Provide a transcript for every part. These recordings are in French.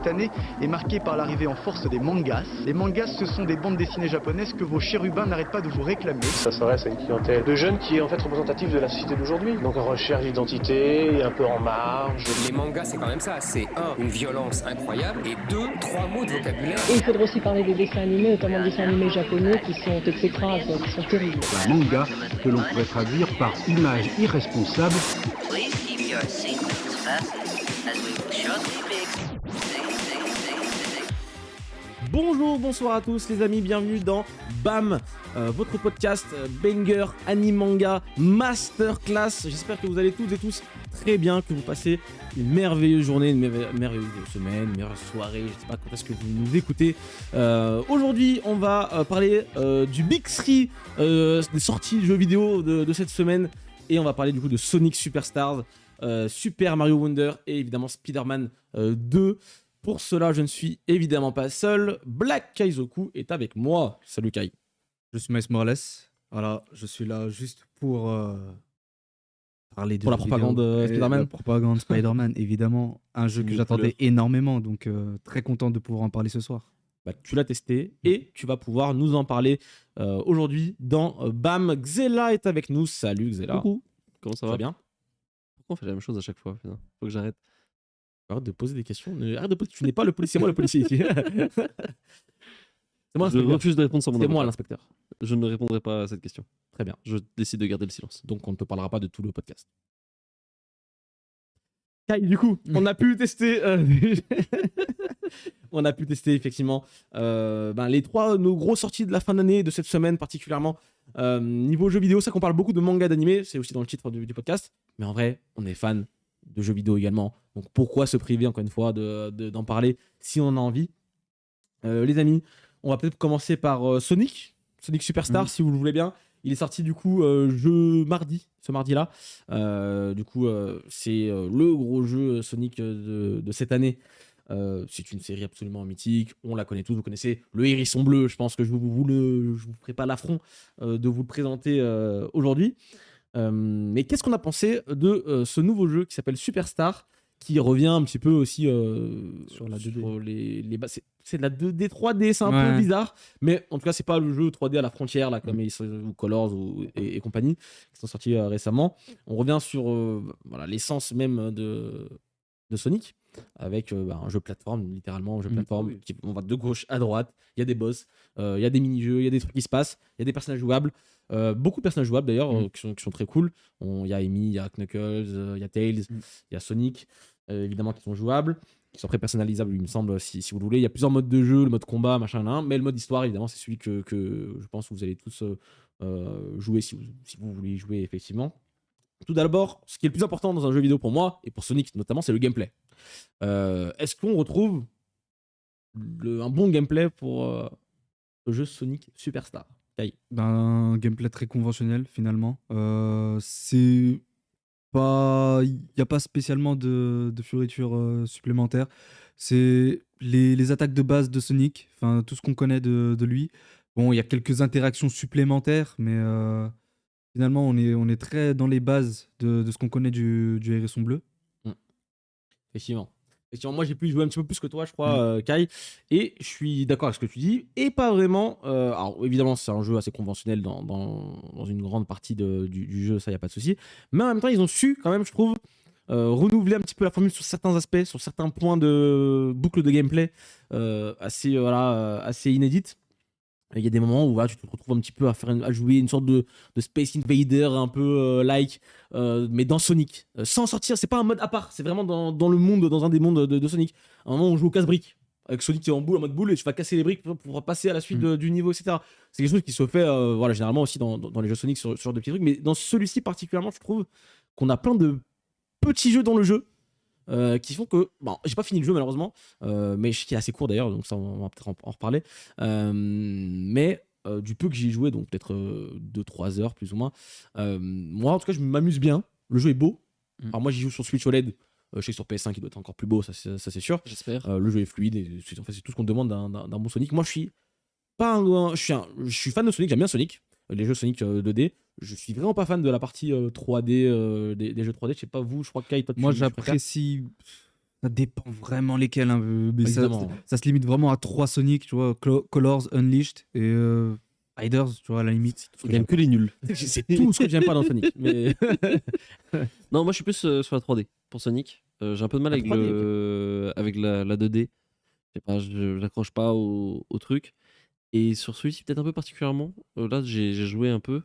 cette année est marquée par l'arrivée en force des mangas. Les mangas, ce sont des bandes dessinées japonaises que vos chérubins n'arrêtent pas de vous réclamer. Ça s'adresse à une clientèle de jeunes qui est en fait représentative de la société d'aujourd'hui. Donc en recherche d'identité, un peu en marge. Les mangas, c'est quand même ça. C'est une violence incroyable et 3 mots de vocabulaire. Et il faudra aussi parler des dessins animés, notamment des dessins animés japonais qui sont exécrables, qui sont terribles. Un manga que l'on pourrait traduire par image irresponsable. Bonjour, bonsoir à tous les amis, bienvenue dans BAM, votre podcast banger, anime manga, masterclass. J'espère que vous allez toutes et tous très bien, que vous passez une merveilleuse journée, une merveilleuse semaine, une merveilleuse soirée, je sais pas quand est-ce que vous nous écoutez. Aujourd'hui, on va parler du Big 3 des sorties de jeux vidéo de cette semaine. Et on va parler du coup de Sonic Superstars, Super Mario Wonder et évidemment Spider-Man 2. Pour cela, je ne suis évidemment pas seul. Black Kaizoku est avec moi. Salut Kai. Je suis Miles Morales. Voilà, je suis là juste pour parler de pour la propagande Spider-Man. La propagande Spider-Man, évidemment. Un jeu que j'attendais énormément, donc très content de pouvoir en parler ce soir. Bah, tu l'as testé et tu vas pouvoir nous en parler aujourd'hui dans BAM. Xela est avec nous. Salut Xela. Coucou. Comment ça va? Bien. Pourquoi on fait la même chose à chaque fois? Putain, faut que j'arrête. Arrête de poser des questions. Arrête de poser... Tu n'es pas le policier, c'est moi le policier ici. C'est moi Je refuse de répondre sur mon C'est moi avocat. l'inspecteur. Je ne répondrai pas à cette question. Très bien. Je décide de garder le silence. Donc on ne te parlera pas de tout le podcast. Kai, du coup, on a pu tester... on a pu tester effectivement les nos grosses sorties de la fin d'année, de cette semaine particulièrement. Niveau jeux vidéo, ça qu'on parle beaucoup de manga, d'animé, c'est aussi dans le titre du podcast. Mais en vrai, on est fan de jeux vidéo également. Donc pourquoi se priver encore une fois d'en parler si on en a envie. Les amis, on va peut-être commencer par Sonic Superstar, si vous le voulez bien. Il est sorti du coup ce mardi-là. C'est le gros jeu Sonic de cette année. C'est une série absolument mythique, on la connaît tous, vous connaissez le hérisson bleu. Je pense que je vous ferai pas l'affront de vous le présenter aujourd'hui. Mais qu'est-ce qu'on a pensé de ce nouveau jeu qui s'appelle Superstar, qui revient un petit peu aussi sur la 2D. sur les bases. C'est de la 2D, 3D, c'est un peu bizarre, mais en tout cas c'est pas le jeu 3D à la frontière là, comme ou Colors et compagnie qui sont sortis récemment. On revient sur l'essence même de Sonic, avec un jeu plateforme, littéralement un jeu plateforme. On va de gauche à droite, il y a des boss, il y a des mini-jeux, il y a des trucs qui se passent, il y a des personnages jouables, beaucoup de personnages jouables d'ailleurs qui sont très cool. Il y a Amy, il y a Knuckles, il y a Tails, il y a Sonic, évidemment qui sont jouables, qui sont très personnalisables, il me semble, si vous le voulez. Il y a plusieurs modes de jeu, le mode combat, machin, mais le mode histoire, évidemment, c'est celui que je pense que vous allez tous jouer si vous voulez y jouer, effectivement. Tout d'abord, ce qui est le plus important dans un jeu vidéo pour moi, et pour Sonic notamment, c'est le gameplay. Est-ce qu'on retrouve un bon gameplay pour le jeu Sonic Superstar? Un gameplay très conventionnel, finalement. Il n'y a pas spécialement de fioritures supplémentaires. C'est les attaques de base de Sonic, tout ce qu'on connaît de lui. Bon, il y a quelques interactions supplémentaires, mais finalement, on est très dans les bases de ce qu'on connaît du hérisson bleu. Effectivement, moi j'ai pu jouer un petit peu plus que toi, je crois, Kai, et je suis d'accord avec ce que tu dis, et pas vraiment. Alors évidemment, c'est un jeu assez conventionnel dans une grande partie du jeu, ça y a pas de souci. Mais en même temps, ils ont su quand même, je trouve, renouveler un petit peu la formule sur certains aspects, sur certains points de boucle de gameplay assez inédites. Il y a des moments où tu te retrouves un petit peu à jouer une sorte de Space Invader un peu mais dans Sonic. Sans sortir, c'est pas un mode à part, c'est vraiment dans le monde, dans un des mondes de Sonic. À un moment, on joue au casse-briques, avec Sonic qui est en mode boule, et tu vas casser les briques pour passer à la suite du niveau, etc. C'est quelque chose qui se fait généralement aussi dans les jeux Sonic sur de petits trucs, mais dans celui-ci particulièrement, je trouve qu'on a plein de petits jeux dans le jeu. Qui font que j'ai pas fini le jeu malheureusement, mais qui est assez court d'ailleurs, donc ça on va peut-être en reparler, mais du peu que j'y ai joué, donc peut-être 2-3 heures plus ou moins, moi en tout cas je m'amuse bien, le jeu est beau. Alors moi j'y joue sur Switch OLED, je sais que sur PS5 il doit être encore plus beau, ça c'est sûr, j'espère. le jeu est fluide et c'est tout ce qu'on demande d'un bon Sonic. Moi je suis fan de Sonic, j'aime bien Sonic, les jeux Sonic 2D. Je suis vraiment pas fan de la partie 3D des jeux 3D. Je sais pas vous, je crois que Kai, toi, moi j'apprécie. Ça dépend vraiment lesquels, hein, mais Évidemment. ça se limite vraiment à 3 Sonic, tu vois, Colors, Unleashed et Riders, tu vois, à la limite. Il aime que les nuls. C'est tout ce que j'aime pas dans Sonic. Mais... Non, moi je suis plus sur la 3D pour Sonic. J'ai un peu de mal La avec, 3D, avec la 2D. Je sais pas, j'accroche pas au truc. Et sur celui-ci, peut-être un peu particulièrement. Là, j'ai joué un peu.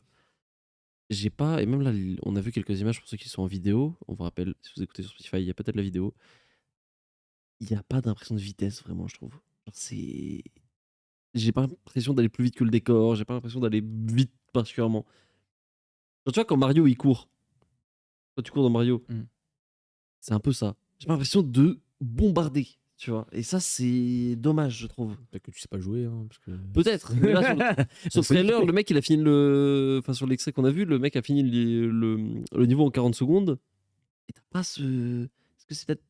J'ai pas. Et même là, on a vu quelques images pour ceux qui sont en vidéo. On vous rappelle, si vous écoutez sur Spotify, il y a peut-être la vidéo. Il n'y a pas d'impression de vitesse, vraiment, je trouve. Genre, c'est. J'ai pas l'impression d'aller plus vite que le décor. J'ai pas l'impression d'aller vite particulièrement. Genre, tu vois, quand Mario il court. Quand tu cours dans Mario, c'est un peu ça. J'ai pas l'impression de bombarder, tu vois. Et ça, c'est dommage, je trouve. Peut-être que tu sais pas jouer. Hein, parce que... Peut-être. Mais là, sur le trailer, le mec, il a fini le. Enfin, sur l'extrait qu'on a vu, le mec a fini le niveau en 40 secondes. Et t'as pas ce. Est-ce que c'est peut-être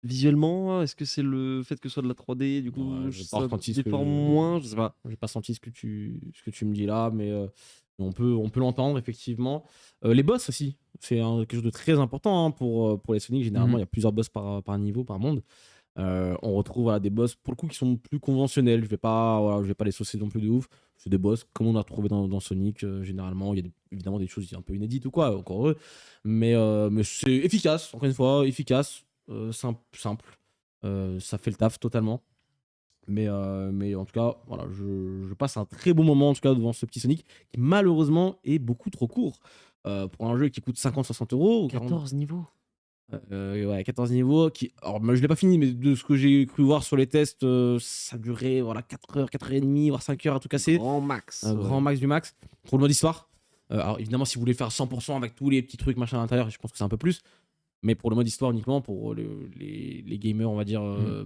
visuellement? Est-ce que c'est le fait que ce soit de la 3D? Du coup, Ouais, j'ai pas ça ressenti ce que déforme moins? Je sais pas. J'ai pas senti ce que tu me dis là, mais on peut l'entendre effectivement. Les boss aussi, c'est quelque chose de très important hein, pour les Sonic. Généralement, il y a plusieurs boss par niveau, par monde. On retrouve voilà, des boss pour le coup qui sont plus conventionnels. Je vais pas les saucer non plus de ouf. C'est des boss comme on a retrouvé dans Sonic. Généralement, il y a évidemment des choses un peu inédites ou quoi, encore heureux. Mais c'est efficace, encore une fois, efficace, simple. Ça fait le taf totalement. Mais en tout cas, voilà, je passe un très bon moment en tout cas devant ce petit Sonic qui malheureusement est beaucoup trop court. Pour un jeu qui coûte 50-60 euros. Ou 14 niveaux. Ouais, 14 niveaux. Alors, moi, je l'ai pas fini, mais de ce que j'ai cru voir sur les tests, ça durait voilà, 4 heures, 4 heures et demie, voire 5 heures à tout casser. Grand max. Grand max du max. Pour le mode histoire. Alors, évidemment, si vous voulez faire 100% avec tous les petits trucs machin à l'intérieur, je pense que c'est un peu plus. Mais pour le mode histoire uniquement, pour les gamers, on va dire,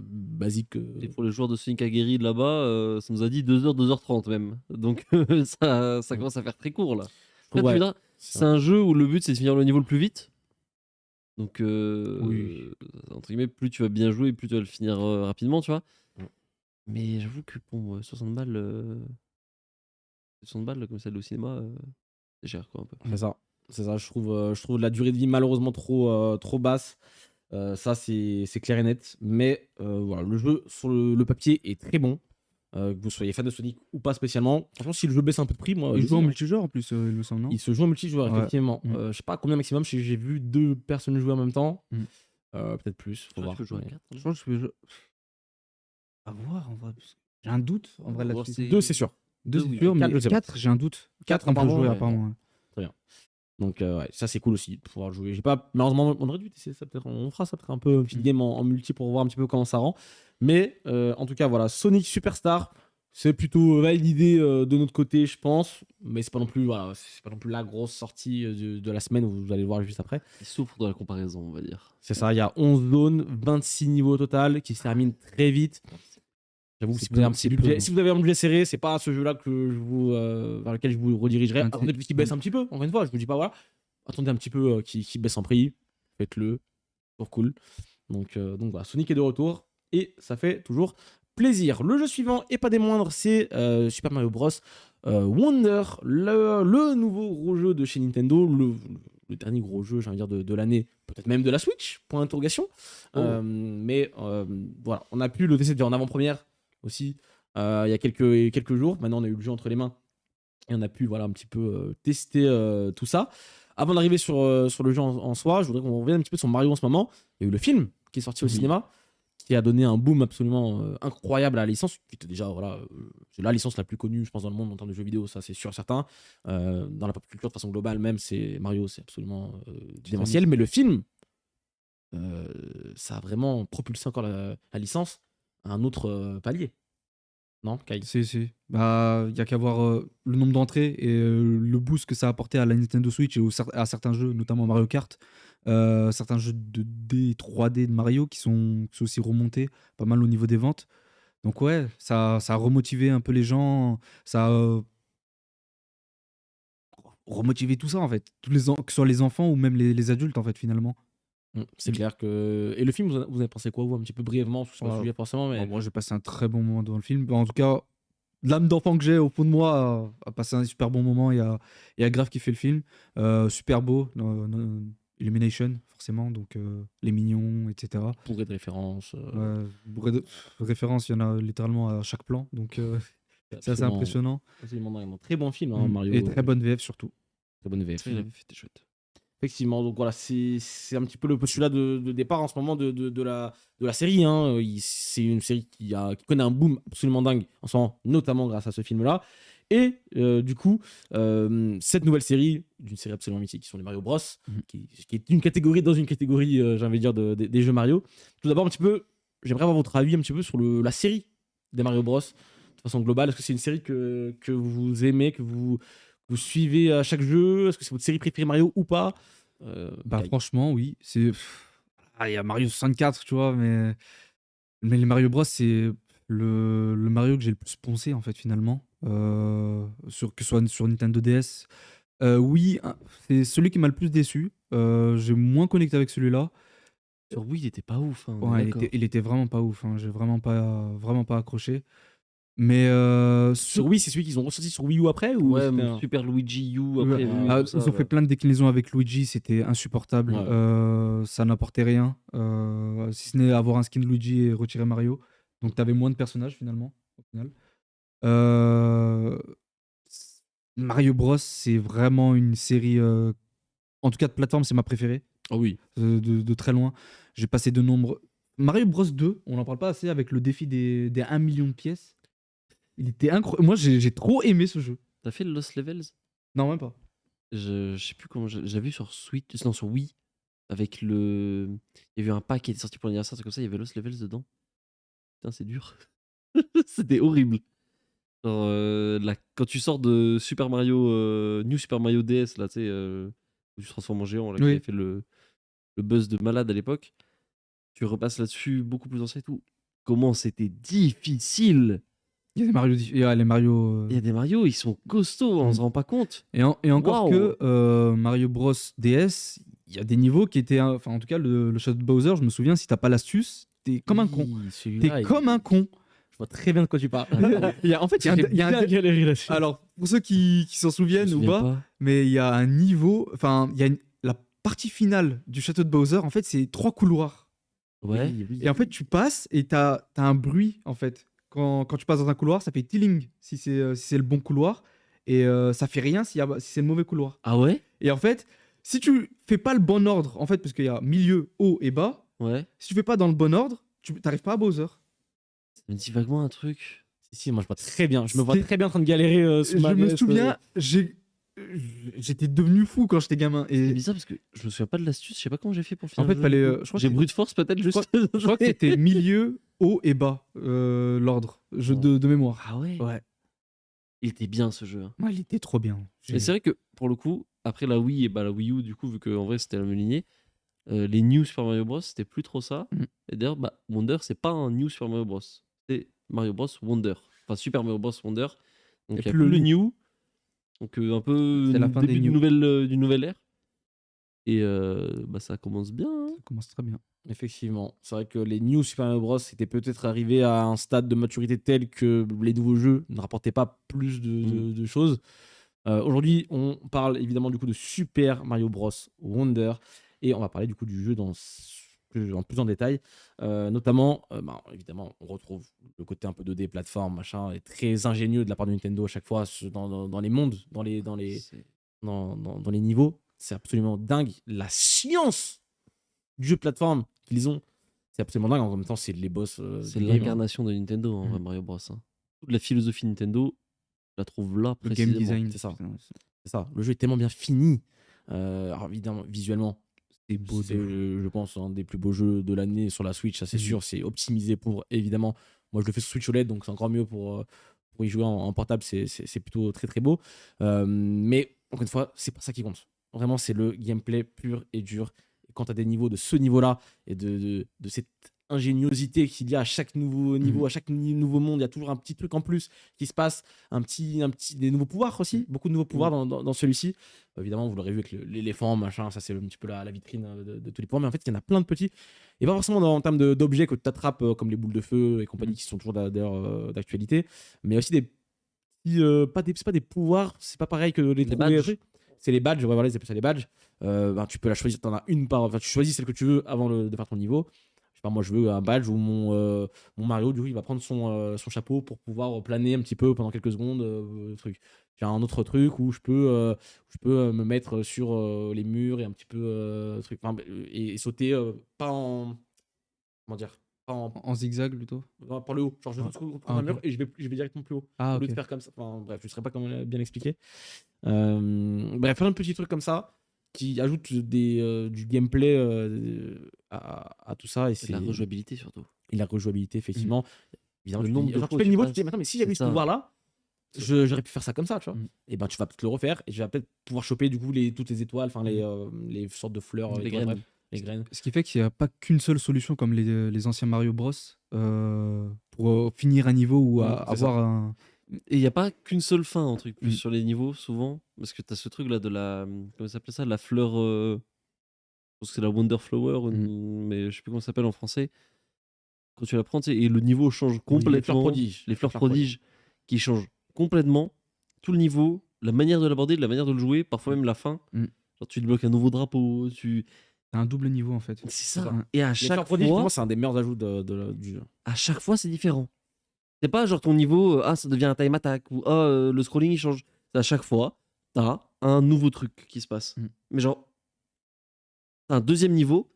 basiques. Et pour les joueurs de Sonic aguerris de là-bas, ça nous a dit 2h, 2h30 même. Donc ça commence à faire très court là. Après, Ouais, tu verras, c'est un jeu où le but c'est de finir le niveau le plus vite. Donc, Oui. entre guillemets, plus tu vas bien jouer, plus tu vas le finir rapidement, tu vois. Mm. Mais j'avoue que bon, 60 balles, 60 balles comme celle au cinéma, c'est cher quoi un peu. C'est ça, je trouve la durée de vie malheureusement trop basse. Ça, c'est clair et net. Mais voilà, le jeu sur le papier est très bon. Que vous soyez fan de Sonic ou pas spécialement. Franchement, si le jeu baisse un peu de prix, moi. Il allez-y, joue en hein. multijoueur en plus, il me semble, non? Il se joue en multijoueur, Ouais. effectivement. Je sais pas combien maximum, j'ai vu 2 personnes jouer en même temps. Peut-être plus, faut Je crois voir. que tu peux jouer à Mais- 4. Je pense que je peux. À voir en vrai. parce que J'ai un doute en vrai On va là-dessus. voir, 2, c'est sûr. 2 oui, c'est sûr, quatre, mais je sais pas. 4, j'ai un doute. 4, on peut apparemment, jouer ouais. apparemment. Donc, ouais, ça, c'est cool aussi de pouvoir jouer. J'ai pas, malheureusement, on aurait dû tester ça peut-être. On fera ça peut-être un peu, une petite game en multi pour voir un petit peu comment ça rend. Mais en tout cas, voilà, Sonic Superstar, c'est plutôt validé de notre côté, je pense. Mais c'est pas non plus, voilà, c'est pas non plus la grosse sortie de la semaine. Vous allez le voir juste après. Il souffre de la comparaison, on va dire. C'est ça, il y a 11 zones, 26 niveaux au total qui se terminent très vite. J'avoue, C'est si vous avez un peu, petit c'est budget, peu. si vous avez un budget serré, c'est pas ce jeu-là que je vous, vers lequel je vous redirigerai. Un Attendez qu'il baisse un petit peu, encore une fois, je vous dis pas voilà. Attendez un petit peu qu'il baisse en prix, faites-le, toujours cool. Donc voilà, Sonic est de retour et ça fait toujours plaisir. Le jeu suivant, et pas des moindres, c'est Super Mario Bros. Wonder, le nouveau gros jeu de chez Nintendo, le dernier gros jeu, j'ai envie de dire, de l'année, peut-être même de la Switch, point d'interrogation. Mais voilà, on a pu le tester déjà en avant-première aussi, il y a quelques jours. Maintenant, on a eu le jeu entre les mains et on a pu voilà, un petit peu tester tout ça. Avant d'arriver sur le jeu en soi, je voudrais qu'on revienne un petit peu sur Mario en ce moment. Il y a eu le film qui est sorti au cinéma, qui a donné un boom absolument incroyable à la licence, qui était déjà voilà, c'est la licence la plus connue, je pense, dans le monde en termes de jeux vidéo, ça c'est sûr et certain. Dans la pop culture de façon globale, même, c'est Mario, c'est absolument démentiel. Mais le film, ça a vraiment propulsé encore la licence à un autre palier. Non, Kai? Si. Bah, il y a qu'à voir le nombre d'entrées et le boost que ça a apporté à la Nintendo Switch et à certains jeux, notamment Mario Kart, certains jeux de 2D et 3D de Mario qui sont aussi remontés pas mal au niveau des ventes. Donc ouais, ça a remotivé un peu les gens, ça a remotivé tout ça en fait, que ce soit les enfants ou même les adultes en fait finalement. C'est clair que. Et le film, vous avez pensé quoi, vous, un petit peu brièvement, sur le sujet forcément, mais. Bon, moi j'ai passé un très bon moment devant le film. En tout cas, l'âme d'enfant que j'ai au fond de moi a passé un super bon moment. Il y a grave kiffé le film. Super beau. Illumination, forcément, donc les mignons, etc. Bourré de références. Bourré de références, il y en a littéralement à chaque plan, donc c'est assez impressionnant. Absolument dingue. Très bon film, hein, Mario. Et très bonne VF surtout. Très bonne VF. Il avait fait des chouettes. Effectivement, donc voilà, c'est un petit peu le postulat de départ en ce moment de la série. Hein. C'est une série qui connaît un boom absolument dingue en ce moment, notamment grâce à ce film-là. Et du coup, cette nouvelle série, d'une série absolument mythique, qui sont les Mario Bros, qui est une catégorie dans une catégorie, j'ai envie de dire, des jeux Mario. Tout d'abord, un petit peu, j'aimerais avoir votre avis un petit peu sur la série des Mario Bros, de façon globale. Est-ce que c'est une série que vous aimez, que vous suivez à chaque jeu? Est-ce que c'est votre série préférée Mario ou pas? Franchement, oui. Il y a Mario 64, tu vois, mais les Mario Bros, c'est le Mario que j'ai le plus poncé, en fait, finalement. Que ce soit sur Nintendo DS. Oui, c'est celui qui m'a le plus déçu. J'ai moins connecté avec celui-là. Sur Wii, il était pas ouf. Hein, Ouais, il était vraiment pas ouf. Hein. J'ai vraiment pas accroché. Mais sur Wii, c'est celui qu'ils ont ressorti sur Wii U après ou Ouais, Super Luigi U après. ils ont fait plein de déclinaisons avec Luigi, c'était insupportable. Ça n'apportait rien, si ce n'est avoir un skin Luigi et retirer Mario. Donc t'avais moins de personnages finalement, au final. Mario Bros, c'est vraiment une série, en tout cas de plateforme, c'est ma préférée. Ah oui. De très loin. J'ai passé de nombreux. Mario Bros 2, on n'en parle pas assez avec le défi des 1 million de pièces. Il était incroyable. Moi, j'ai trop aimé ce jeu. T'as fait le Lost Levels? Non, même pas. Je sais plus comment. J'avais vu sur Switch, non, sur Wii. Avec le. Il y avait un pack qui était sorti pour l'anniversaire, comme ça, il y avait Lost Levels dedans. Putain, c'est dur. C'était horrible. Genre, quand tu sors de Super Mario, New Super Mario DS, là, tu sais, où tu te transformes en géant, là, qui avait fait le buzz de malade à l'époque, tu repasses là-dessus, beaucoup plus ancien et tout. Comment c'était difficile! Il y a des Mario. Il y a les Mario. Il y a des Mario, ils sont costauds, on se rend pas compte. Et encore que Mario Bros DS, il y a des niveaux qui étaient. Enfin, en tout cas, le Shadow de Bowser, je me souviens, si t'as pas l'astuce, t'es comme un con. T'es comme un con. Je vois très bien de quoi tu parles. En fait, il y a un galéré là-dessus. Alors, pour ceux qui s'en souviennent ou pas, mais il y a un niveau. Enfin, il y a la partie finale du château de Bowser, en fait, c'est 3 couloirs. Ouais. Et en fait, tu passes et t'as un bruit, en fait. Quand tu passes dans un couloir, ça fait tiling si c'est le bon couloir. Et ça fait rien si c'est le mauvais couloir. Ah ouais? Et en fait, si tu fais pas le bon ordre, en fait, parce qu'il y a milieu, haut et bas, si tu fais pas dans le bon ordre, tu t'arrives pas à Bowser. Ça me dit vaguement un truc. Si, moi je vois très bien. Je me vois très bien en train de galérer sous ma Je me souviens, j'étais devenu fou quand j'étais gamin. C'est bizarre parce que je me souviens pas de l'astuce, je sais pas comment j'ai fait pour finir. En fait, je crois j'ai brute force peut-être juste. Je crois que c'était milieu, haut et bas, l'ordre de mémoire. Ah ouais? Ouais. Il était bien ce jeu. Hein. Ouais, il était trop bien. Mais c'est vrai que pour le coup, après la Wii et la Wii U, du coup, vu qu'en vrai c'était la même lignée, les New Super Mario Bros, c'était plus trop ça. Et d'ailleurs, Wonder, c'est pas un New Super Mario Bros. C'est Mario Bros Wonder. Enfin, Super Mario Bros Wonder. Donc il y a plus le New. Donc un peu c'est la fin début d'une nouvelle ère. Et ça commence bien. Hein. Ça commence très bien. Effectivement. C'est vrai que les New Super Mario Bros étaient peut-être arrivés à un stade de maturité tel que les nouveaux jeux ne rapportaient pas plus de choses. Aujourd'hui, on parle évidemment du coup de Super Mario Bros Wonder. Et on va parler du coup du jeu en plus en détail. Notamment, évidemment, on retrouve le côté un peu 2D, plateforme, machin, et très ingénieux de la part de Nintendo à chaque fois dans les mondes, dans les niveaux. C'est absolument dingue. La science du jeu de plateforme qu'ils ont, c'est absolument dingue. En même temps, c'est les boss. C'est l'incarnation de Nintendo, en vrai, Mario Bros. Hein. Toute la philosophie Nintendo, je la trouve là, le précisément. game design, c'est ça. Le jeu est tellement bien fini. Alors évidemment, visuellement, c'est beau. Je pense, un des plus beaux jeux de l'année sur la Switch, ça c'est sûr. C'est optimisé pour, évidemment. Moi, je le fais sur Switch OLED, donc c'est encore mieux pour y jouer en portable. C'est plutôt très très beau. Mais encore une fois, c'est pas ça qui compte. Vraiment, c'est le gameplay pur et dur. Et quand tu as des niveaux de ce niveau-là et de cette ingéniosité qu'il y a à chaque nouveau niveau, à chaque nouveau monde, il y a toujours un petit truc en plus qui se passe, des nouveaux pouvoirs aussi, beaucoup de nouveaux pouvoirs dans celui-ci. Évidemment, vous l'aurez vu avec l'éléphant, machin, ça c'est un petit peu la vitrine de tous les pouvoirs, mais en fait, il y en a plein de petits, et pas forcément en termes d'objets que tu attrapes comme les boules de feu et compagnie qui sont toujours d'ailleurs d'actualité, mais aussi des petits, c'est pas des pouvoirs, c'est pas pareil que les trouver. c'est les badges, ouais, voilà, ils appellent ça les badges. Ben, tu peux la choisir, t'en as une par. Enfin, tu choisis celle que tu veux avant de faire ton niveau. Je sais pas, moi, je veux un badge où mon Mario, du coup, il va prendre son chapeau pour pouvoir planer un petit peu pendant quelques secondes. Truc. J'ai un autre truc où je peux me mettre sur les murs et un petit peu truc, enfin, et sauter pas en. Comment dire? Pas En zigzag plutôt. par le haut. Genre, je saute contre un mur et je vais directement plus haut. Ah, Au lieu ok. de faire comme ça. Enfin, bref, je ne saurais pas comment bien expliquer. Bref, plein de petits trucs comme ça qui ajoutent du gameplay à tout ça. Et C'est de la c'est rejouabilité surtout. et la rejouabilité, effectivement. Évidemment, Le tu te nombre dis, de genre, tu fois fais le où tu niveau, tu te dis, passes, mais attends, mais si c'est j'avais eu ce ça. pouvoir-là, j'aurais pu faire ça comme ça, tu vois. Et ben, tu vas peut-être le refaire et tu vas peut-être pouvoir choper du coup toutes les étoiles, enfin les sortes de fleurs, Les étoiles, graines. bref, les graines. Ce qui fait qu'il n'y a pas qu'une seule solution comme les anciens Mario Bros pour finir un niveau ou C'est ça. avoir un. Et il n'y a pas qu'une seule fin, en truc, plus Mm. sur les niveaux, souvent. Parce que tu as ce truc-là de la. Comment ça s'appelle ça? La fleur. Je pense que c'est la Wonder Flower, mais je sais plus comment ça s'appelle en français. Quand tu la prends, tu sais, et le niveau change complètement. les fleurs prodiges. Les fleurs prodiges qui changent complètement tout le niveau, la manière de l'aborder, la manière de le jouer, parfois même la fin. Mm. Genre, tu débloques un nouveau drapeau, T'as un double niveau en fait. C'est ça. ça. Et à Les fleurs chaque prodiges, pour fois, moi, c'est un des meilleurs ajouts du jeu. à chaque fois, c'est différent. C'est pas genre ton niveau, ça devient un time attack, ou le scrolling il change. C'est à chaque fois, t'as un nouveau truc qui se passe. Mm. Mais genre, t'as un deuxième niveau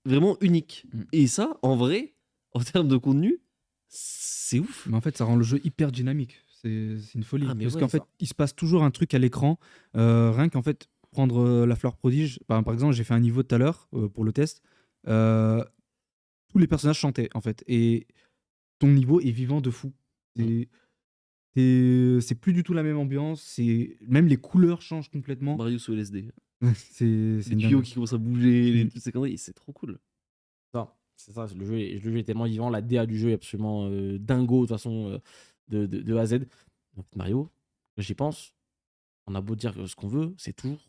vraiment unique. Mm. Et ça, en vrai, en termes de contenu, c'est ouf. Mais en fait, ça rend le jeu hyper dynamique. C'est une folie. Ah, mais Parce ouais, qu'en fait, ça. il se passe toujours un truc à l'écran. Rien qu'en fait, prendre la fleur prodige. Par exemple, j'ai fait un niveau tout à l'heure pour le test. Tous les personnages chantaient en fait. Et ton niveau est vivant de fou. C'est plus du tout la même ambiance. Même les couleurs changent complètement. Mario sous LSD. C'est Les une tuyaux dinguerie. qui commencent à bouger, Mm. toutes ces conneries, c'est trop cool. C'est ça, le jeu est tellement vivant, la DA du jeu est absolument dingo de toute façon de A à Z. En fait, Mario, quand j'y pense, on a beau dire ce qu'on veut, c'est toujours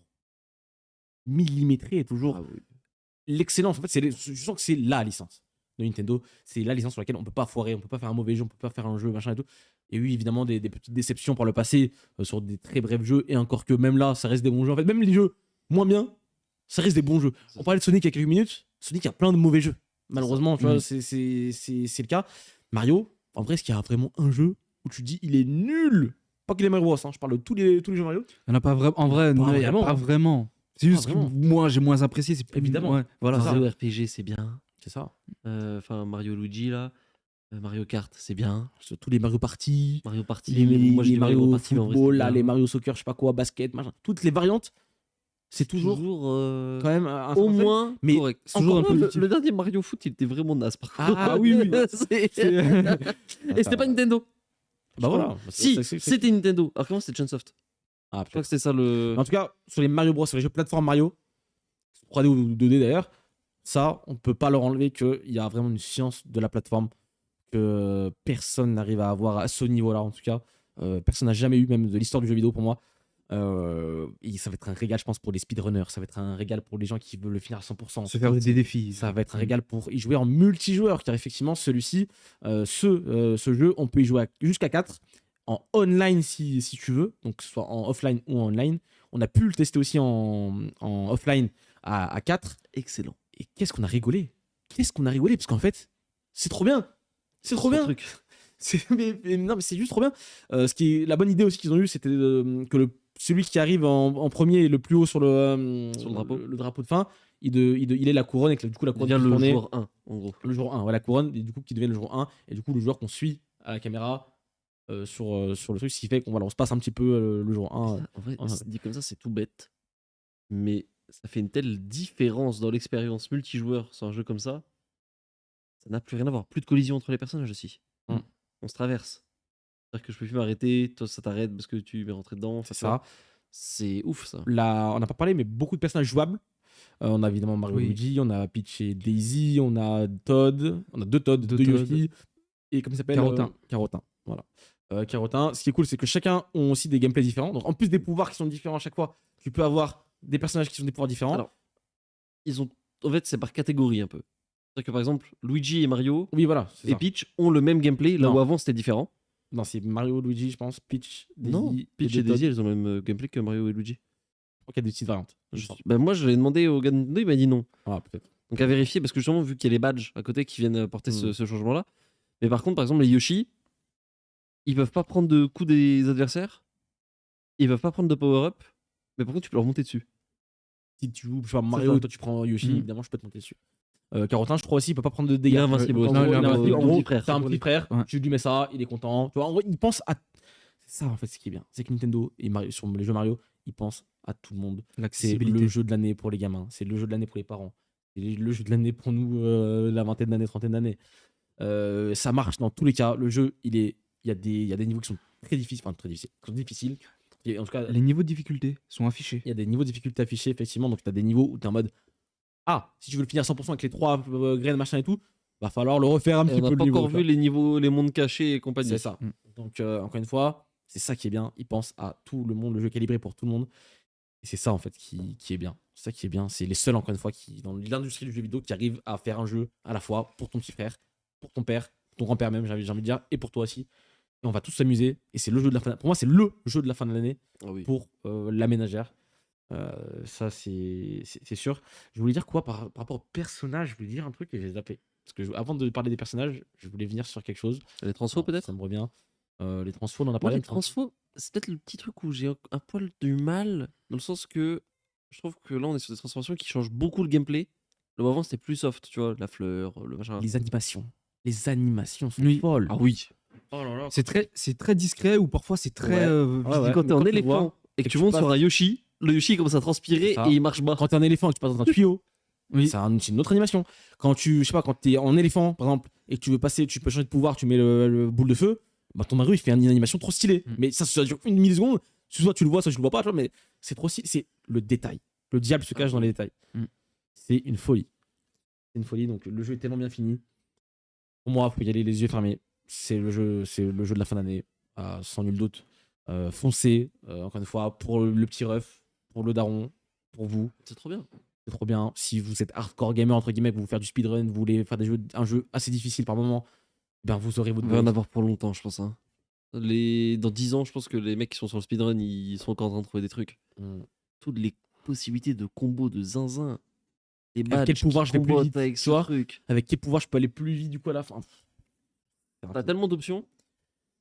millimétré et toujours Ah oui. l'excellence. En fait, je sens que c'est la licence de Nintendo, c'est la licence sur laquelle on peut pas foirer, on peut pas faire un mauvais jeu, on peut pas faire un jeu machin et tout. Et oui, évidemment, des petites déceptions par le passé sur des très brefs jeux, et encore que même là, ça reste des bons jeux. En fait, même les jeux moins bien, ça reste des bons jeux. On parlait de Sonic il y a quelques minutes, Sonic a plein de mauvais jeux. Malheureusement, tu vois, c'est le cas. Mario, en vrai, est-ce qu'il y a vraiment un jeu où tu dis il est nul? Pas qu'il est Mario Bros, hein, je parle de tous les jeux Mario. Il n'y en a pas vraiment. En vrai, non, il n'y a vraiment. pas vraiment. C'est juste que vraiment. moi, j'ai moins apprécié. C'est plus... Évidemment. Ouais, voilà. ça. Mario RPG, c'est bien. C'est ça. Enfin, Mario Luigi, là. Mario Kart, c'est bien. Sur tous les Mario Party, Mario Party, les je dis Mario Party, mais en vrai, Football, c'est là, bien. les Mario Soccer, je sais pas quoi, basket, machin. Toutes les variantes, c'est toujours quand même un au certain moins mais correct. c'est toujours Encore un le, positif. le dernier Mario Foot, il était vraiment naze par contre. Ah oui, oui. Et c'était pas Nintendo. Bah voilà. Si, c'était Nintendo. Alors comment c'était Chunsoft? Ah, Je crois que c'était ça le. en tout cas, sur les Mario Bros, sur les jeux plateforme Mario, 3D ou 2D d'ailleurs, ça, on peut pas leur enlever qu'il y a vraiment une science de la plateforme que personne n'arrive à avoir à ce niveau-là, en tout cas. Personne n'a jamais eu, même de l'histoire du jeu vidéo pour moi. Et ça va être un régal, je pense, pour les speedrunners. Ça va être un régal pour les gens qui veulent le finir à 100%. Se faire des défis. Ça va être un régal pour y jouer en multijoueur, car effectivement, celui-ci, ce jeu, on peut y jouer jusqu'à 4 en online si tu veux, donc soit en offline ou en online. On a pu le tester aussi en offline à 4. Excellent. Et qu'est-ce qu'on a rigolé? Qu'est-ce qu'on a rigolé? Parce qu'en fait, c'est trop bien. C'est trop bien. Truc. Non, mais c'est juste trop bien. La bonne idée aussi qu'ils ont eu, c'était que celui qui arrive en premier et le plus haut sur le drapeau. le drapeau de fin, il ait la couronne et que du coup la couronne Devient puisse le tourner. joueur 1, en gros. Le joueur 1, ouais, la couronne, et du coup qui devient le joueur 1, et du coup le joueur qu'on suit à la caméra sur le truc, ce qui fait qu'on se passe un petit peu le joueur 1. En vrai, ouais. dit comme ça, c'est tout bête. Mais ça fait une telle différence dans l'expérience multijoueur sur un jeu comme ça. Ça n'a plus rien à voir. Plus de collision entre les personnages aussi. Mm. On se traverse. C'est-à-dire que je peux plus m'arrêter, toi ça t'arrête parce que tu m'es rentré dedans. C'est ça. C'est ouf ça. Là, on n'a pas parlé, mais beaucoup de personnages jouables. On a évidemment Mario Oui. Luigi, on a Peach et Daisy, on a Todd, on a deux Todd, deux Yoshi, et comment il s'appelle Carotin. Carotin, voilà. Carotin, ce qui est cool, c'est que chacun ont aussi des gameplays différents. Donc en plus des pouvoirs qui sont différents à chaque fois, tu peux avoir des personnages qui ont des pouvoirs différents. Alors, en fait, c'est par catégorie un peu. C'est-à-dire que par exemple, Luigi et Mario oui, voilà. C'est et ça. Peach ont le même gameplay, là Non. où avant c'était différent. Non, c'est Mario, Luigi, je pense, Peach, Daisy. Non, Peach et deux Todd. Daisy, elles ont le même gameplay que Mario et Luigi. crois qu'il y a des petites variantes. Bah, moi, je l'ai demandé au gars de Nintendo, il m'a dit non. Ah, peut-être. Donc à vérifier, parce que justement, vu qu'il y a les badges à côté qui viennent porter Mm. ce changement-là. Mais par contre, par exemple, les Yoshi, ils peuvent pas prendre de coups des adversaires. Ils peuvent pas prendre de power-up. Mais par contre, tu peux leur monter dessus. Si tu joues, je sais pas, Mario, ça. et toi tu prends Yoshi, Mm. évidemment, je peux te monter dessus. Carotin, je crois aussi, il peut pas prendre de Il dégâts. est invincible En aussi. gros, Non, il est invincible. en Ton gros, petit frère. t'as un petit frère, Ouais. tu lui mets ça, il est content. Tu vois, en gros, il pense à. C'est ça en fait ce qui est bien. C'est que Nintendo, et sur les jeux Mario, ils pensent à tout le monde. C'est L'accessibilité. le jeu de l'année pour les gamins, c'est le jeu de l'année pour les parents, c'est le jeu de l'année pour nous, la vingtaine d'années, trentaine d'années. Ça marche dans tous les cas. Le jeu, il y a des niveaux qui sont très difficiles, qui sont difficiles. Et en tout cas, Les niveaux de difficulté sont affichés. il y a des niveaux de difficulté affichés, effectivement. Donc, tu as des niveaux où tu es en mode ah, si tu veux le finir à 100% avec les 3 graines, machin et tout, va falloir le refaire un Et petit on n'a peu pas le niveau. encore tu vois. vu les niveaux, les mondes cachés et compagnie. C'est ça. Donc, encore une fois, c'est ça qui est bien. Ils pensent à tout le monde, le jeu est calibré pour tout le monde. Et c'est ça, en fait, qui est bien. C'est ça qui est bien. C'est les seuls, encore une fois, qui, dans l'industrie du jeu vidéo, qui arrivent à faire un jeu à la fois pour ton petit frère, pour ton père, pour ton grand-père même, j'ai envie de dire, et pour toi aussi. Et on va tous s'amuser. Et c'est le jeu de la fin. Pour moi, c'est le jeu de la fin de l'année Ah oui. pour la ménagère. Ça, c'est sûr. Je voulais dire quoi par rapport au personnage. Je voulais dire un truc et j'ai zappé. Parce que avant de parler des personnages, je voulais venir sur quelque chose. Les transfos Alors, peut-être. Ça me revient. Les transfos, on en a Moi, parlé. les transfos, c'est peut-être le petit truc où j'ai un poil du mal, dans le sens que je trouve que là, on est sur des transformations qui changent beaucoup le gameplay. Le avant, c'était plus soft, tu vois, la fleur, le machin. Les animations. Les animations sont Oui. folles. Ah oui. Oh là là. C'est très discret ou parfois c'est très. Ouais. Ouais, ouais. Quand t'es en Quand tu éléphant vois et que et tu que tu montes passes- sur un Yoshi, le Yoshi il commence à transpirer C'est ça. et il marche bas. Quand t'es un éléphant et que tu passes dans un tuyau, Oui. c'est une autre animation. Quand tu, je sais pas, quand t'es en éléphant, par exemple, et que tu veux passer, tu peux changer de pouvoir, tu mets le boule de feu, bah ton Mario il fait une animation trop stylée. Mais ça dure une milliseconde. Soit tu le vois, soit tu le vois pas, tu vois, mais c'est trop stylé. C'est le détail. Le diable se cache dans les détails. C'est une folie. C'est une folie. Donc le jeu est tellement bien fini. Pour moi, faut y aller les yeux fermés. C'est le jeu de la fin d'année, sans nul doute. Foncez, encore une fois, pour le petit ref, pour le daron, pour vous. C'est trop bien. C'est trop bien. Si vous êtes hardcore gamer, entre guillemets, que vous voulez faire du speedrun, vous voulez faire un jeu assez difficile par moment, ben vous aurez votre On va en dose. avoir pour longtemps, je pense. Hein. Dans 10 ans, je pense que les mecs qui sont sur le speedrun, ils sont encore en train de trouver des trucs. Mm. Toutes les possibilités de combos, de zinzin. Les Avec badges quel pouvoir qui je vais plus combotent vite, avec tu ce vois truc. Avec quel pouvoir je peux aller plus vite du coup à la fin. T'as tellement d'options.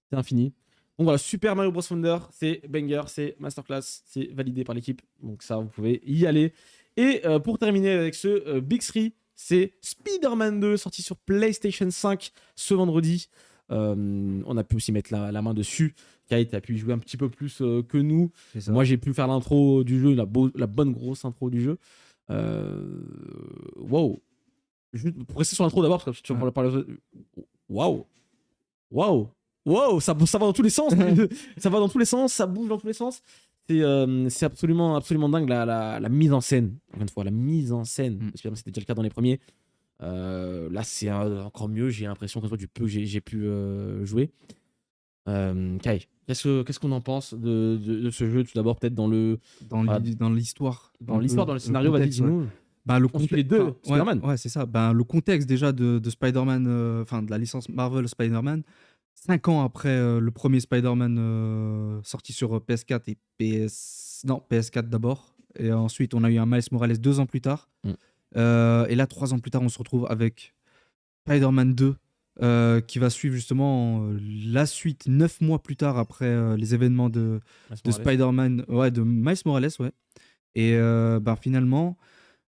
C'est infini. Donc voilà, Super Mario Bros. Wonder, c'est banger, c'est masterclass, c'est validé par l'équipe. Donc ça, vous pouvez y aller. Et pour terminer avec ce Big 3, c'est Spider-Man 2, sorti sur PlayStation 5 ce vendredi. On a pu aussi mettre la main dessus. Kate a pu y jouer un petit peu plus que nous. C'est ça. Moi, j'ai pu faire l'intro du jeu, la bonne grosse intro du jeu. Waouh! Juste pour rester sur l'intro d'abord, parce que tu vas parler. Waouh! Waouh! Waouh! Ça va dans tous les sens! Ça va dans tous les sens, ça bouge dans tous les sens. C'est absolument dingue la mise en scène. Encore une fois, la mise en scène. C'était déjà le cas dans les premiers. Là, c'est encore mieux. J'ai l'impression que du peu que j'ai pu jouer. Kai, qu'est-ce qu'on en pense de ce jeu? Tout d'abord, peut-être dans l'histoire. Dans l'histoire, dans le scénario, vas-y, contexte, ouais. dis-nous. Bah, le On suit les deux enfin, Spider-Man. Ouais, c'est ça. Ben, le contexte déjà de Spider-Man, enfin de la licence Marvel Spider-Man, 5 ans après le premier Spider-Man sorti sur PS4 et PS4 d'abord. Et ensuite, on a eu un Miles Morales 2 ans plus tard. Et là, 3 ans plus tard, on se retrouve avec Spider-Man 2 qui va suivre justement la suite 9 mois plus tard après les événements de Spider-Man, de Miles Morales, ouais. Et finalement,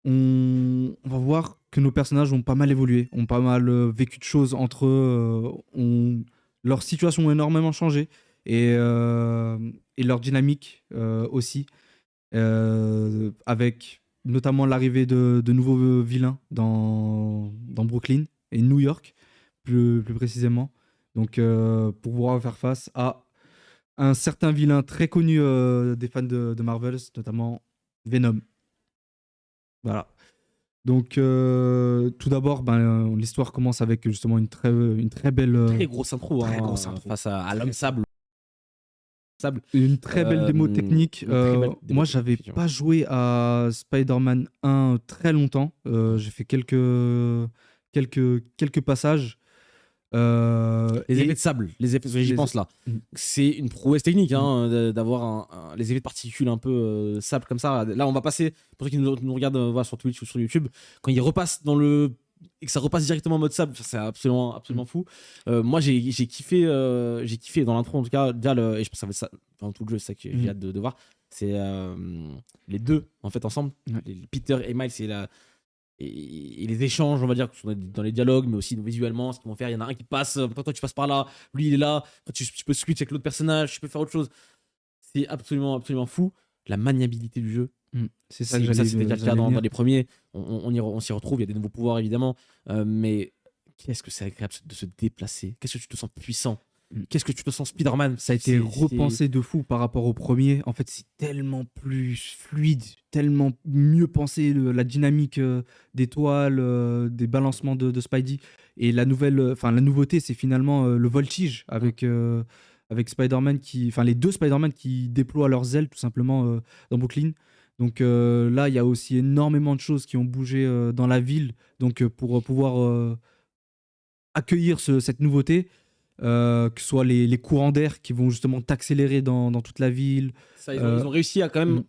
on va voir que nos personnages ont pas mal évolué, ont pas mal vécu de choses entre eux, leur situation a énormément changé et leur dynamique aussi, avec notamment l'arrivée de nouveaux vilains dans Brooklyn et New York, plus précisément. Donc, pour pouvoir faire face à un certain vilain très connu des fans de Marvel, notamment Venom. Voilà. Donc, tout d'abord, l'histoire commence avec justement une très belle. Très grosse intro, très grosse intro. face à l'homme sable. Une très belle démo technique. une très belle démo Moi, technique, j'avais effectivement. pas joué à Spider-Man 1 très longtemps. J'ai fait quelques passages. Les Et- effets de sable, les effets, j'y les- pense là. Mm. C'est une prouesse technique d'avoir les effets de particules un peu sable comme ça. Là, on va passer, pour ceux qui nous regardent voilà, sur Twitch ou sur YouTube, quand il repasse dans le. Et que ça repasse directement en mode sable, c'est absolument fou. Moi, j'ai kiffé dans l'intro, en tout cas, déjà et je pense que ça va être ça dans tout le jeu, c'est ça que j'ai hâte de voir. C'est les deux, en fait, ensemble. Ouais. Peter et Miles, et les échanges, on va dire, que ce sont dans les dialogues, mais aussi visuellement, ce qu'ils vont faire. Il y en a un qui passe, toi tu passes par là, lui il est là, après, tu peux switch avec l'autre personnage, tu peux faire autre chose. C'est absolument fou. La maniabilité du jeu, C'est ça que j'allais c'était déjà le cas j'allais dans venir. les premiers. On s'y retrouve, il y a des nouveaux pouvoirs évidemment, mais qu'est-ce que c'est agréable de se déplacer. Qu'est-ce que tu te sens puissant. Qu'est-ce que tu te sens Spider-Man. Ça a été repensé de fou par rapport au premier. En fait, c'est tellement plus fluide, tellement mieux pensé, la dynamique des toiles, des balancements de Spidey. Et la nouveauté, c'est finalement le voltige avec Spider-Man les deux Spider-Man qui déploient leurs ailes tout simplement dans Brooklyn. Donc là, il y a aussi énormément de choses qui ont bougé dans la ville. Donc pour pouvoir accueillir cette nouveauté. Que ce soit les courants d'air qui vont justement t'accélérer dans toute la ville. Ça, ils ont réussi à quand même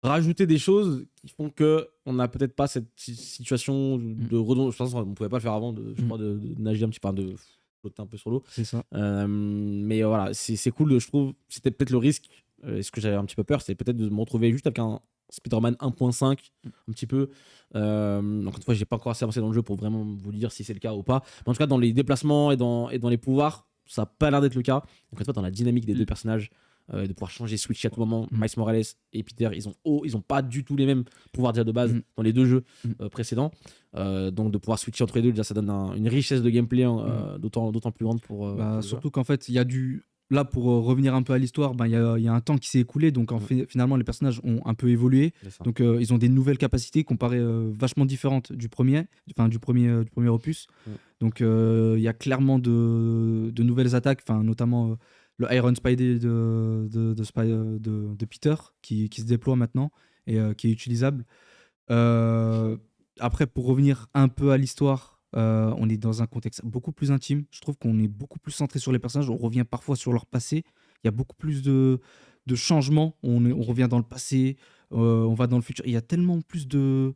rajouter des choses qui font que on n'a peut-être pas cette situation de redondance. Je pense qu'on ne pouvait pas le faire avant, je crois, de nager un petit peu, de flotter un peu sur l'eau. C'est ça. Mais voilà, c'est cool, je trouve. C'était peut-être le risque, et ce que j'avais un petit peu peur, c'est peut-être de me retrouver juste avec un Spider-Man 1.5, un petit peu. Donc, une fois, j'ai pas encore assez avancé dans le jeu pour vraiment vous dire si c'est le cas ou pas. Mais en tout cas, dans les déplacements et dans les pouvoirs, ça n'a pas l'air d'être le cas. Donc, une fois, dans la dynamique des deux personnages, de pouvoir changer, switcher à tout moment, Miles Morales et Peter, ils ont pas du tout les mêmes pouvoirs déjà de base dans les deux jeux précédents. Donc, de pouvoir switcher entre les deux, déjà, ça donne une richesse de gameplay d'autant plus grande pour. Surtout qu'en fait, il y a Là, pour revenir un peu à l'histoire, il y a un temps qui s'est écoulé, donc finalement les personnages ont un peu évolué. Donc ils ont des nouvelles capacités comparées vachement différentes du premier opus. Donc il y a clairement de nouvelles attaques, notamment le Iron Spidey de Peter qui se déploie maintenant et qui est utilisable. Après, pour revenir un peu à l'histoire, on est dans un contexte beaucoup plus intime. Je trouve qu'on est beaucoup plus centré sur les personnages. On revient parfois sur leur passé. Il y a beaucoup plus de changements. On revient dans le passé, on va dans le futur. Il y a tellement plus de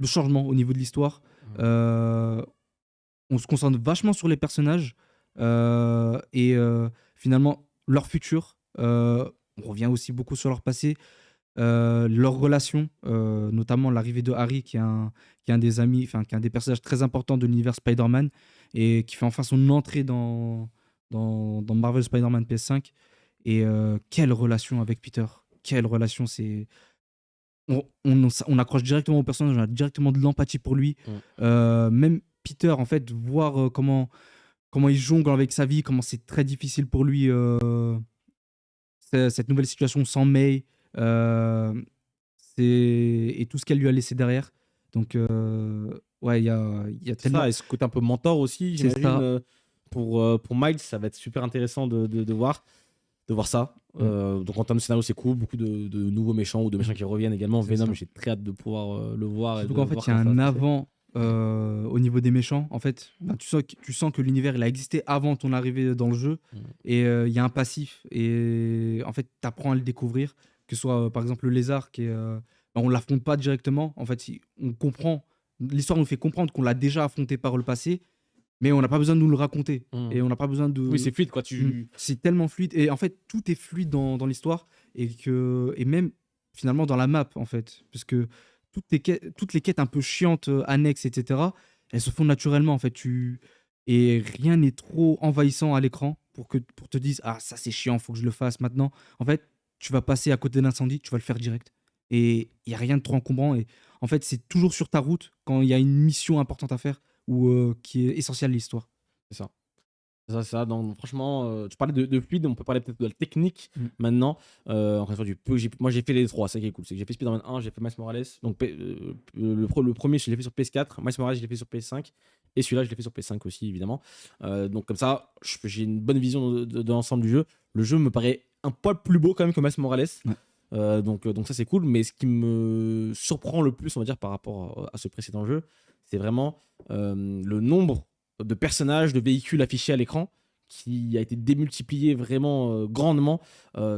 changements au niveau de l'histoire. On se concentre vachement sur les personnages et finalement leur futur. On revient aussi beaucoup sur leur passé. Leur relation, notamment l'arrivée de Harry, qui est un des amis, qui est un des personnages très importants de l'univers Spider-Man et qui fait enfin son entrée dans Marvel Spider-Man PS5. Et quelle relation avec Peter! Quelle relation! On accroche directement au personnage, on a directement de l'empathie pour lui. Même Peter, en fait, voir comment il jongle avec sa vie, comment c'est très difficile pour lui cette nouvelle situation sans May. Et tout ce qu'elle lui a laissé derrière. Donc ouais, il y a tellement... Ça, et ce côté un peu mentor aussi, C'est j'imagine, pour Miles, ça va être super intéressant de voir ça. Donc en termes de scénario, c'est cool, beaucoup de nouveaux méchants ou de méchants qui reviennent également. C'est Venom, ça. j'ai très hâte de pouvoir le voir. Surtout qu'en fait, il y a un avant au niveau des méchants. En fait, tu sens que l'univers il a existé avant ton arrivée dans le jeu. Et il y a un passif. Et en fait, tu apprends à le découvrir. Que ce soit par exemple le lézard, on l'affronte pas directement. En fait, on comprend. L'histoire nous fait comprendre qu'on l'a déjà affronté par le passé. Mais on n'a pas besoin de nous le raconter. Et on n'a pas besoin de... Oui, c'est fluide, quoi. C'est tellement fluide. Et en fait, tout est fluide dans l'histoire. Et même, finalement, dans la map, en fait. Parce que toutes les quêtes un peu chiantes, annexes, etc., elles se font naturellement, en fait. Et rien n'est trop envahissant à l'écran pour te dire « Ah, ça, c'est chiant, faut que je le fasse maintenant. » En fait, tu vas passer à côté d'un incendie, tu vas le faire direct. Et il n'y a rien de trop encombrant. Et en fait, c'est toujours sur ta route quand il y a une mission importante à faire ou qui est essentielle à l'histoire. C'est ça. C'est ça. Donc, franchement, tu parlais de fluide, on peut parler peut-être de la technique maintenant. Encore une fois, moi, j'ai fait les trois, c'est ça qui est cool. C'est que j'ai fait Spider-Man 1, j'ai fait Miles Morales. Donc, le premier, je l'ai fait sur PS4. Miles Morales, je l'ai fait sur PS5. Et celui-là, je l'ai fait sur PS5 aussi, évidemment. Donc, comme ça, j'ai une bonne vision de l'ensemble du jeu. Le jeu me paraît un poil plus beau quand même que Miles Morales. Ouais. Donc ça, c'est cool. Mais ce qui me surprend le plus, on va dire, par rapport à ce précédent jeu, c'est vraiment le nombre de personnages, de véhicules affichés à l'écran qui a été démultiplié vraiment grandement.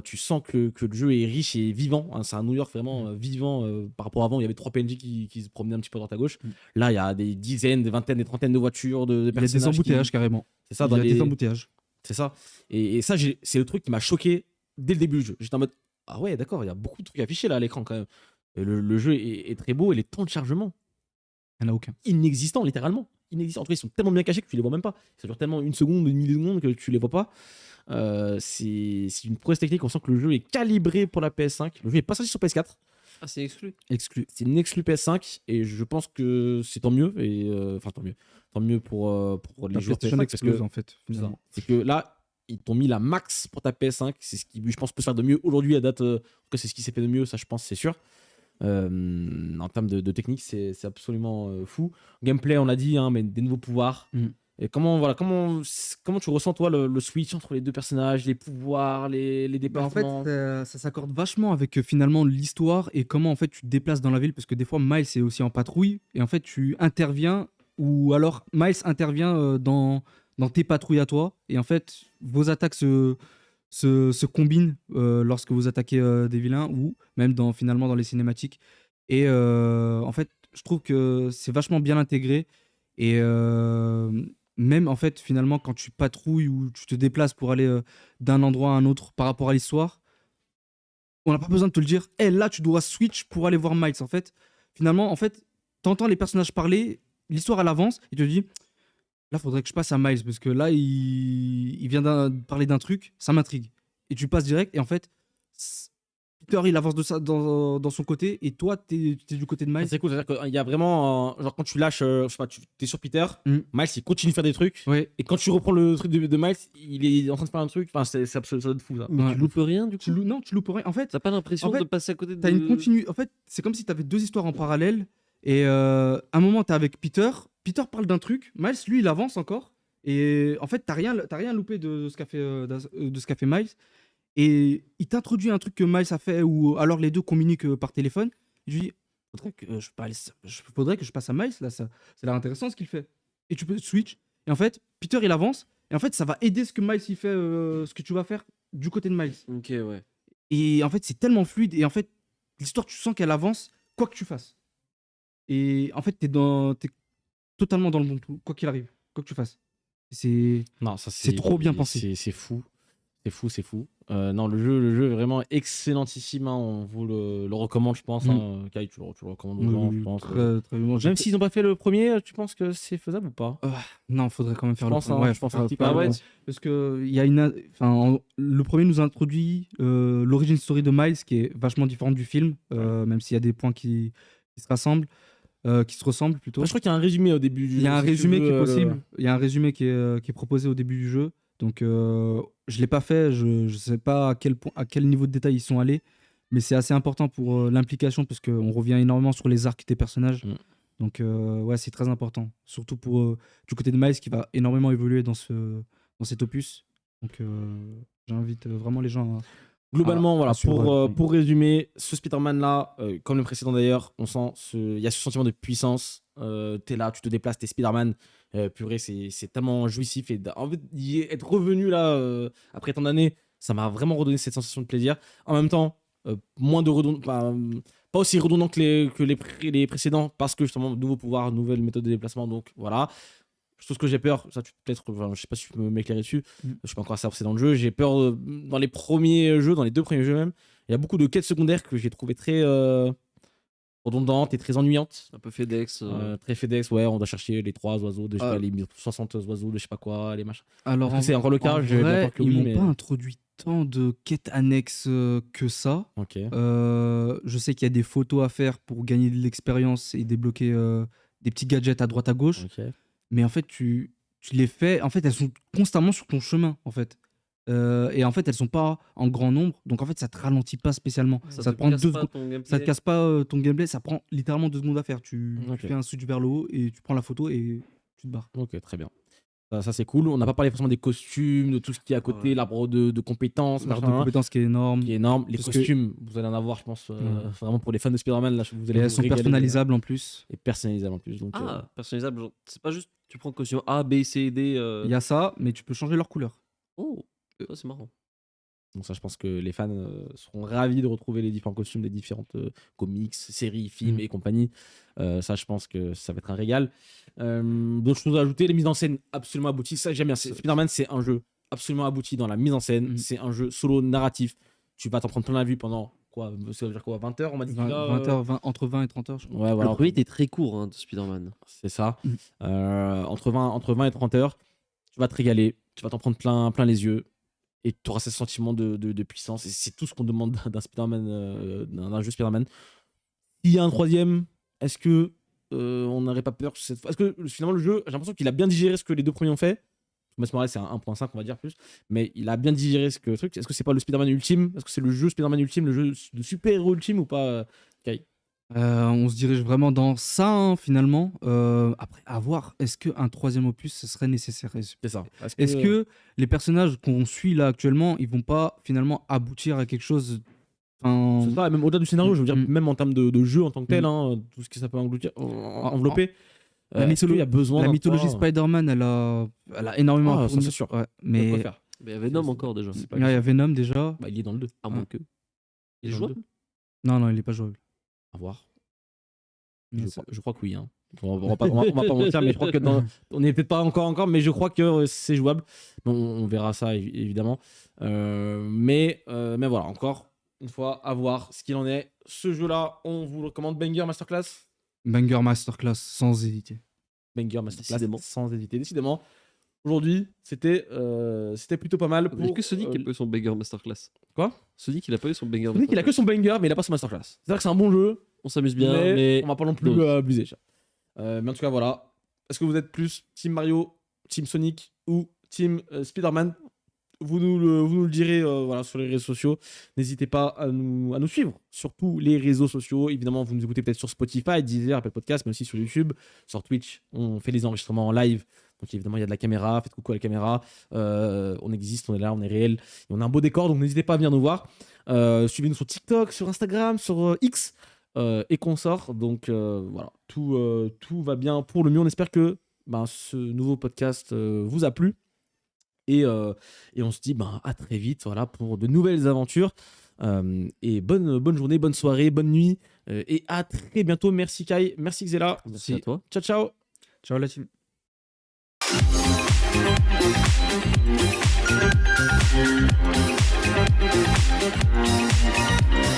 Tu sens que le jeu est riche et vivant, hein. C'est un New York vraiment vivant par rapport à avant. Il y avait 3 PNJ qui se promenaient un petit peu à droite à gauche. Là, il y a des dizaines, des vingtaines, des trentaines de voitures, de Il y a personnages. des embouteillages carrément. C'est ça, Il dans y a les... des embouteillages. C'est ça. Et ça, c'est le truc qui m'a choqué dès le début du jeu. J'étais en mode, ah ouais, d'accord, il y a beaucoup de trucs affichés là à l'écran quand même. Et le jeu est très beau et les temps de chargement, Il n'y en a aucun. inexistants littéralement. Inexistants. En tout cas, ils sont tellement bien cachés que tu les vois même pas. Ça dure tellement 1 seconde, 1 milliseconde que tu les vois pas. C'est une prouesse technique. On sent que le jeu est calibré pour la PS5. Le jeu est pas sorti sur PS4. Ah, c'est exclu. Exclu. C'est une exclu PS5 et je pense que c'est tant mieux. Et enfin, tant mieux pour les La joueurs PlayStation PS5 parce que explose en fait. Finalement. c'est que là, ils t'ont mis la max pour ta PS5. C'est ce qui, je pense, peut se faire de mieux aujourd'hui à date. En tout cas, c'est ce qui s'est fait de mieux, ça, je pense, c'est sûr. En termes de technique, c'est absolument fou. Gameplay, on l'a dit, hein, mais des nouveaux pouvoirs. Et comment tu ressens, toi, le switch entre les deux personnages, les pouvoirs, les Bah, en fait, déplacements? ça s'accorde vachement avec finalement l'histoire et comment en fait tu te déplaces dans la ville parce que des fois Miles est aussi en patrouille et en fait tu interviens ou alors Miles intervient dans tes patrouilles à toi et en fait vos attaques se combinent lorsque vous attaquez des vilains ou même finalement dans les cinématiques et en fait je trouve que c'est vachement bien intégré et même en fait finalement quand tu patrouilles ou tu te déplaces pour aller d'un endroit à un autre par rapport à l'histoire, on n'a pas besoin de te le dire. Là, tu dois switch pour aller voir Miles. En fait, finalement, t'entends les personnages parler, l'histoire elle avance et tu te dis, là, faudrait que je passe à Miles parce que là, il vient de parler d'un truc, ça m'intrigue. Et tu passes direct et en fait, Peter il avance dans son côté et toi, t'es du côté de Miles. C'est cool, c'est-à-dire qu'il y a vraiment, genre quand tu lâches, je sais pas, tu es sur Peter, Miles il continue de faire des trucs, Ouais. et quand tu reprends le truc de Miles, il est en train de faire un truc, enfin c'est absolument, ça doit être fou ça. Ouais. Tu loupes rien du coup. Non, tu loupes rien. En fait, T'as pas l'impression En fait, de passer à côté de. t'as une continue. En fait, c'est comme si t'avais 2 histoires en parallèle. Et à un moment, t'es avec Peter. Peter parle d'un truc. Miles, lui, il avance encore. Et en fait, t'as rien loupé de ce qu'a fait Miles. Et il t'introduit un truc que Miles a fait, ou alors les deux communiquent par téléphone. Je lui dis, faudrait que je passe à Miles. Là, ça a l'air intéressant ce qu'il fait. Et tu peux switch. Et en fait, Peter, il avance. Et en fait, ça va aider ce que Miles il fait, ce que tu vas faire du côté de Miles. Ok, ouais. Et en fait, c'est tellement fluide. Et en fait, l'histoire, tu sens qu'elle avance, quoi que tu fasses. Et en fait, t'es totalement dans le bon coup, quoi qu'il arrive, quoi que tu fasses. Non, ça C'est trop bien pensé. C'est fou. C'est fou. Non, le jeu est vraiment excellentissime, hein. On vous le recommande, je pense. Hein. Kai, tu le recommandes aux gens, je pense. Très bien. Même s'ils n'ont pas fait le premier, tu penses que c'est faisable ou pas? Non, faudrait quand même faire Je pense, le hein, premier. je pense faut un petit faire peu, le ouais. premier. Parce que le premier nous introduit l'origine story de Miles, qui est vachement différente du film, même s'il y a des points qui se rassemblent. Qui se ressemblent plutôt. Je crois qu'il y a un résumé au début du jeu. Il y a un si tu résumé veux, qui est possible. Il y a un résumé qui est proposé au début du jeu. Donc, je l'ai pas fait. Je sais pas à quel niveau de détail ils sont allés. Mais c'est assez important pour l'implication parce qu'on revient énormément sur les arcs des personnages. Donc, ouais, c'est très important. Surtout pour du côté de Miles qui va énormément évoluer dans cet opus. Donc, j'invite vraiment les gens à. Globalement, voilà, suivre, pour résumer, ce Spider-Man là, comme le précédent d'ailleurs, on sent il y a ce sentiment de puissance. T'es là, tu te déplaces, t'es Spider-Man. Purée, c'est tellement jouissif. Et en fait, être revenu là après tant d'années, ça m'a vraiment redonné cette sensation de plaisir. En même temps, moins de redondant, pas aussi redondant que les précédents, parce que justement, nouveaux pouvoirs, nouvelles méthodes de déplacement. Donc voilà. Tout ce que j'ai peur, ça tu peut-être, enfin, je sais pas si tu peux m'éclairer dessus, je suis pas encore assez avancé dans le jeu, j'ai peur dans les premiers jeux, dans les 2 premiers jeux même, il y a beaucoup de quêtes secondaires que j'ai trouvé très redondantes et très ennuyantes. Un peu FedEx. Très FedEx, ouais, on doit chercher les 3 oiseaux, je sais pas, les 60 oiseaux de je sais pas quoi, les machins. Alors, c'est encore le cas, en j'ai vrai, peur que ils oui, m'ont mais... pas introduit tant de quêtes annexes que ça. Ok. Je sais qu'il y a des photos à faire pour gagner de l'expérience et débloquer des petits gadgets à droite à gauche. Ok. Mais en fait, tu les fais. En fait, elles sont constamment sur ton chemin, en fait. Et en fait, elles sont pas en grand nombre. Donc, en fait, ça te ralentit pas spécialement. Ça te prend 2 secondes. Ça te casse pas ton gameplay. Ça prend littéralement 2 secondes à faire. Tu fais un switch vers le haut et tu prends la photo et tu te barres. Ok, très bien. Ça, c'est cool. On n'a pas parlé forcément des costumes, de tout ce qui est à côté, l'arbre de compétences, L'arbre de machin, compétences qui est énorme. qui est énorme. Les Parce que- costumes, vous allez en avoir, je pense, vraiment pour les fans de Spider-Man. Là, vous allez Et elles vous sont régaler. personnalisables en plus. Et personnalisables en plus. Donc, Ah, personnalisable. Genre, c'est pas juste tu prends costume A, B, C, D. Il y a ça, mais tu peux changer leur couleur. Oh, ça c'est marrant. donc ça, je pense que les fans seront ravis de retrouver les différents costumes des différentes comics, séries, films et compagnie. Ça, je pense que ça va être un régal. D'autres choses à ajouter, les mises en scène absolument abouties. Ça, j'aime bien. Spider-Man, c'est un jeu absolument abouti dans la mise en scène. C'est un jeu solo narratif. Tu vas t'en prendre plein la vue pendant quoi, ça veut dire quoi, 20 heures, on m'a dit. 20 heures, entre 20 et 30 heures, je crois. Ouais, voilà. Le premier était très court hein, de Spider-Man. C'est ça. Entre 20 et 30 heures, tu vas te régaler. Tu vas t'en prendre plein les yeux. Et tu auras ce sentiment de puissance. Et c'est tout ce qu'on demande d'un Spider-Man, d'un jeu Spider-Man. S'il y a un troisième, est-ce que on n'aurait pas peur cette fois? Est-ce que finalement le jeu, j'ai l'impression qu'il a bien digéré ce que les deux premiers ont fait. Miles Morales, c'est un 1.5, on va dire plus. Mais il a bien digéré ce que le truc. Est-ce que c'est pas le Spider-Man ultime? Est-ce que c'est le jeu Spider-Man ultime, le jeu de super-héros ultime ou pas, Kai? On se dirige vraiment dans ça, hein, finalement. Après, à voir, est-ce qu'un troisième opus, ce serait nécessaire? C'est ça. Est-ce que les personnages qu'on suit là actuellement, ils vont pas finalement aboutir à quelque chose? C'est ça, et même au-delà du scénario, je veux dire, même en termes de jeu en tant que tel, Mm. hein, tout ce que ça peut envelopper. La est-ce qu'il y a besoin la d'un mythologie trois- Spider-Man, elle a énormément Ah, à ça, fournir. c'est sûr. Ouais, Il y a de quoi mais faire. Mais il y avait Venom encore déjà. C'est pas il y a Venom déjà. Bah, il est dans le 2. À moins que. Il est Dans le jouable 2. Non, il est pas jouable. À voir. Mais Je crois que oui. Hein. On va pas mentir, mais je crois que on n'est peut-être pas encore, mais je crois que c'est jouable. Bon, on verra ça évidemment. Mais voilà, encore une fois, à voir ce qu'il en est. Ce jeu-là, on vous le recommande. Banger Masterclass. Banger Masterclass, sans hésiter. Banger Masterclass, Décidément. sans hésiter. Décidément, aujourd'hui, c'était plutôt pas mal. Il n'y a que Sonic qui a pas eu son banger masterclass. Quoi? Sonic, il a pas eu son banger Sonic, il a que son banger, mais il a pas son Masterclass. C'est-à-dire que c'est un bon jeu, On s'amuse bien, mais mais. on va pas non plus Donc. abuser. Mais en tout cas, voilà. Est-ce que vous êtes plus Team Mario, Team Sonic ou Team Spider-Man? Vous nous le direz voilà, sur les réseaux sociaux. N'hésitez pas à nous suivre sur tous les réseaux sociaux. Évidemment, vous nous écoutez peut-être sur Spotify, Deezer, Apple Podcast, mais aussi sur YouTube, sur Twitch. On fait les enregistrements en live. Donc évidemment, il y a de la caméra. Faites coucou à la caméra. On existe, on est là, on est réel. Et on a un beau décor, donc n'hésitez pas à venir nous voir. Suivez-nous sur TikTok, sur Instagram, sur X et consorts. Donc voilà, tout va bien pour le mieux. On espère que ce nouveau podcast vous a plu. Et on se dit à très vite voilà, pour de nouvelles aventures. Et bonne journée, bonne soirée, bonne nuit. Et à très bientôt. Merci Kai, merci Xela. Merci à toi. Ciao, ciao. Ciao la team. Thank you.